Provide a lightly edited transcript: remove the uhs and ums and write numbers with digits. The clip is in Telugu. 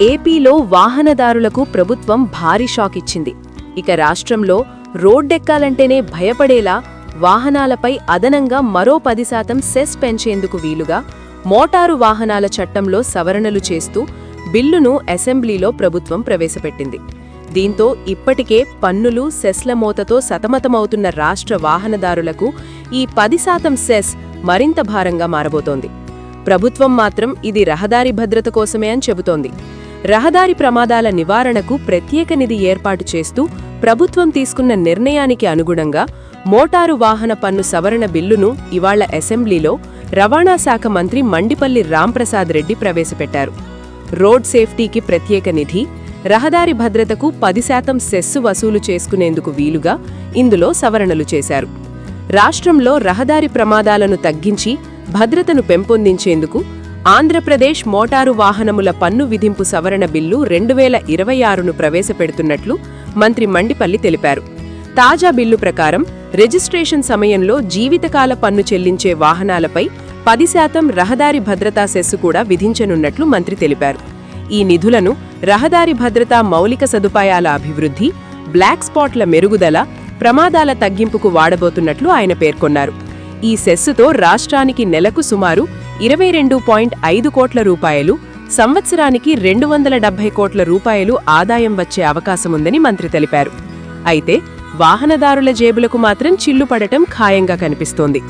ఏపీలో వాహనదారులకు ప్రభుత్వం భారీ షాక్ ఇచ్చింది. ఇక రాష్ట్రంలో రోడ్డెక్కాలంటేనే భయపడేలా వాహనాలపై అదనంగా మరో 10% సెస్ పెంచేందుకు వీలుగా మోటారు వాహనాల చట్టంలో సవరణలు చేస్తూ బిల్లును అసెంబ్లీలో ప్రభుత్వం ప్రవేశపెట్టింది. దీంతో ఇప్పటికే పన్నులు, సెస్ల మోతతో సతమతమవుతున్న రాష్ట్ర వాహనదారులకు ఈ 10% సెస్ మరింత భారంగా మారబోతోంది. ప్రభుత్వం మాత్రం ఇది రహదారి భద్రత కోసమే అని చెబుతోంది. రహదారి ప్రమాదాల నివారణకు ప్రత్యేక నిధి ఏర్పాటు చేస్తూ ప్రభుత్వం తీసుకున్న నిర్ణయానికి అనుగుణంగా మోటారు వాహన పన్ను సవరణ బిల్లును ఇవాళ్ల అసెంబ్లీలో రవాణా శాఖ మంత్రి మండిపల్లి రాంప్రసాద్ రెడ్డి ప్రవేశపెట్టారు. రోడ్ సేఫ్టీకి ప్రత్యేక నిధి, రహదారి భద్రతకు 10% సెస్సు వసూలు చేసుకునేందుకు వీలుగా ఇందులో సవరణలు చేశారు. రాష్ట్రంలో రహదారి ప్రమాదాలను తగ్గించి భద్రతను పెంపొందించేందుకు ఆంధ్రప్రదేశ్ మోటారు వాహనముల పన్ను విధింపు సవరణ బిల్లు 2026ను ప్రవేశపెడుతున్నట్లు మంత్రి మండిపల్లి తెలిపారు. తాజా బిల్లు ప్రకారం రిజిస్ట్రేషన్ సమయంలో జీవితకాల పన్ను చెల్లించే వాహనాలపై 10% రహదారి భద్రతా సెస్సు కూడా విధించనున్నట్లు మంత్రి తెలిపారు. ఈ నిధులను రహదారి భద్రతా మౌలిక సదుపాయాల అభివృద్ధి, బ్లాక్ స్పాట్ల మెరుగుదల, ప్రమాదాల తగ్గింపుకు వాడబోతున్నట్లు ఆయన పేర్కొన్నారు. ఈ సెస్సుతో రాష్ట్రానికి నెలకు సుమారు 22.5 కోట్ల రూపాయలు, సంవత్సరానికి 270 కోట్ల రూపాయలు ఆదాయం వచ్చే అవకాశముందని మంత్రి తెలిపారు. అయితే వాహనదారుల జేబులకు మాత్రం చిల్లుపడటం ఖాయంగా కనిపిస్తోంది.